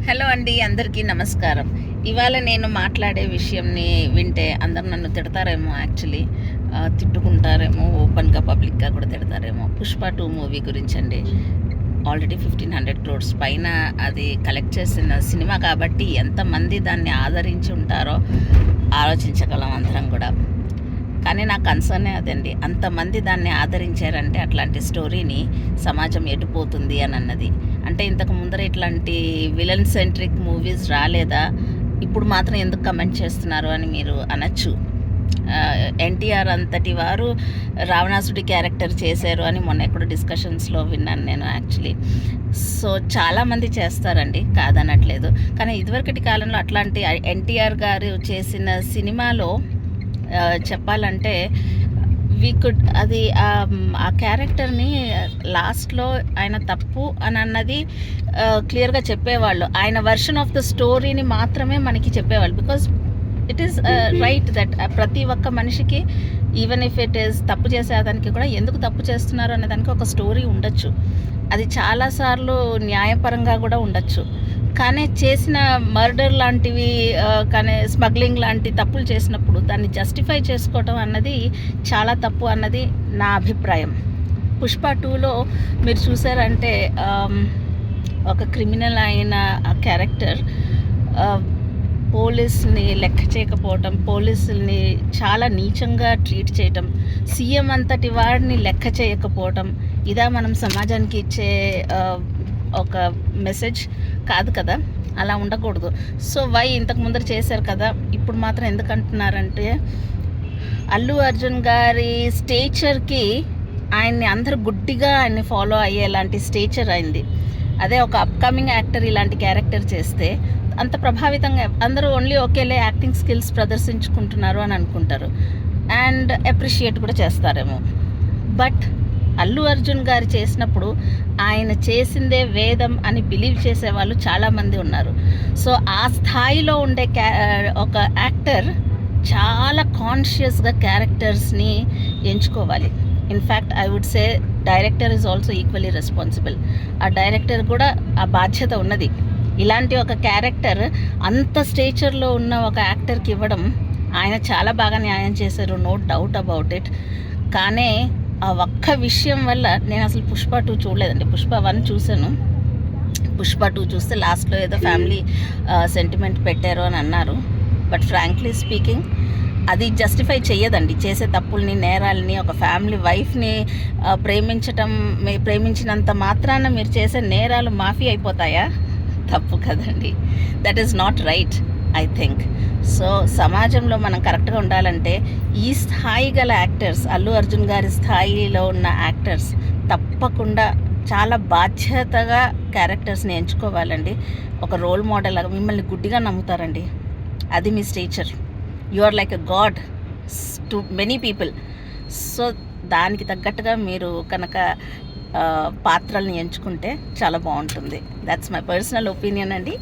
Hello అండి, అందరికీ నమస్కారం. ఇవాళ నేను మాట్లాడే విషయంని వింటే అందరు నన్ను తిడతారేమో, యాక్చువల్లీ తిట్టుకుంటారేమో, ఓపెన్గా పబ్లిక్గా కూడా తిడతారేమో. పుష్ప 2 మూవీ గురించి అండి. ఆల్రెడీ 1500 crores పైన అది కలెక్ట్ చేసిన సినిమా కాబట్టి ఎంతమంది దాన్ని ఆదరించి ఉంటారో ఆలోచించగలం అందరం కూడా. కానీ నా కన్సర్నే అదండి, అంతమంది దాన్ని ఆదరించారంటే అట్లాంటి స్టోరీని సమాజం ఎటుపోతుంది అని అన్నది. అంటే ఇంతకు ముందర ఇట్లాంటి విలన్ సెంట్రిక్ మూవీస్ రాలేదా, ఇప్పుడు మాత్రం ఎందుకు కమెంట్ చేస్తున్నారు అని మీరు అనొచ్చు. ఎన్టీఆర్ అంతటి వారు రావణాసుడి క్యారెక్టర్ చేశారు అని మొన్న ఎక్కడో డిస్కషన్స్లో విన్నాను నేను యాక్చువల్లీ. సో చాలామంది చేస్తారండి, కాదనట్లేదు. కానీ ఇదివరకటి కాలంలో అట్లాంటి ఎన్టీఆర్ గారు చేసిన సినిమాలో చెప్పాలంటే వీ కుడ్ అది ఆ క్యారెక్టర్ని లాస్ట్లో ఆయన తప్పు అని అన్నది క్లియర్గా చెప్పేవాళ్ళు. ఆయన వర్షన్ ఆఫ్ ద స్టోరీని మాత్రమే మనకి చెప్పేవాళ్ళు. Because it is right that ప్రతి ఒక్క మనిషికి, ఈవెన్ ఇఫ్ ఇట్ ఈస్ తప్పు చేసేదానికి కూడా ఎందుకు తప్పు చేస్తున్నారు అనే దానికి ఒక స్టోరీ ఉండొచ్చు. అది చాలాసార్లు న్యాయపరంగా కూడా ఉండొచ్చు. కానీ చేసిన మర్డర్ లాంటివి, కానీ స్మగ్లింగ్ లాంటి తప్పులు చేసినప్పుడు దాన్ని జస్టిఫై చేసుకోవటం అన్నది చాలా తప్పు అన్నది నా అభిప్రాయం. పుష్ప 2లో మీరు చూసారంటే ఒక క్రిమినల్ అయిన ఆ క్యారెక్టర్ పోలీస్ని లెక్క చేయకపోవటం, పోలీసుల్ని చాలా నీచంగా ట్రీట్ చేయటం, సీఎం అంతటి వాడిని లెక్క చేయకపోవటం, ఇదా మనం సమాజానికి ఇచ్చే ఒక మెసేజ్ కాదు కదా. అలా ఉండకూడదు. సో వై ఇంతకు ముందర చేశారు కదా, ఇప్పుడు మాత్రం ఎందుకు అంటున్నారంటే అల్లు అర్జున్ గారి స్టేచర్కి ఆయన్ని అందరూ గుడ్డిగా ఆయన్ని ఫాలో అయ్యేలాంటి స్టేచర్ అయింది. అదే ఒక అప్కమింగ్ యాక్టర్ ఇలాంటి క్యారెక్టర్ చేస్తే అంత ప్రభావితంగా అందరూ ఓన్లీ ఒకేలే యాక్టింగ్ స్కిల్స్ ప్రదర్శించుకుంటున్నారు అని అనుకుంటారు అండ్ అప్రిషియేట్ కూడా చేస్తారేమో. బట్ అల్లు అర్జున్ గారు చేసినప్పుడు ఆయన చేసిందే వేదం అని బిలీవ్ చేసేవాళ్ళు చాలామంది ఉన్నారు. సో ఆ స్థాయిలో ఉండే ఒక యాక్టర్ చాలా కాన్షియస్గా క్యారెక్టర్స్ని ఎంచుకోవాలి. In fact I would say director is also equally responsible. ఆ డైరెక్టర్ కూడా ఆ బాధ్యత ఉన్నది. ఇలాంటి ఒక క్యారెక్టర్ అంత స్టేచర్లో ఉన్న ఒక యాక్టర్కి ఇవ్వడం, ఆయన చాలా బాగా న్యాయం చేశారు, నో డౌట్ అబౌట్ ఇట్. కానీ ఆ ఒక్క విషయం వల్ల నేను అసలు పుష్ప 2 చూడలేదండి. పుష్ప 1 చూశాను. పుష్ప 2 చూస్తే లాస్ట్లో ఏదో ఫ్యామిలీ సెంటిమెంట్ పెట్టారు అని అన్నారు. బట్ ఫ్రాంక్లీ స్పీకింగ్ అది జస్టిఫై చెయ్యదండి చేసే తప్పుల్ని, నేరాలని. ఒక ఫ్యామిలీ వైఫ్ని ప్రేమించినంత మాత్రాన మీరు చేసే నేరాలు మాఫీ అయిపోతాయా? తప్పు కదండి. That is not right I think. So సమాజంలో మనం కరెక్ట్గా ఉండాలంటే ఈ స్థాయి గల యాక్టర్స్, అల్లు అర్జున్ గారి స్థాయిలో ఉన్న యాక్టర్స్ తప్పకుండా చాలా బాధ్యతగా క్యారెక్టర్స్ని ఎంచుకోవాలండి. ఒక రోల్ మోడల్ లాగా మిమ్మల్ని గుడ్డిగా నమ్ముతారండి. అది మీ stature. You are like a god to many people. So దానికి తగ్గట్టుగా మీరు కనుక పాత్రల్ని ఎంచుకుంటే చాలా బాగుంటుంది. దట్స్ మై పర్సనల్ ఒపీనియన్ అండి.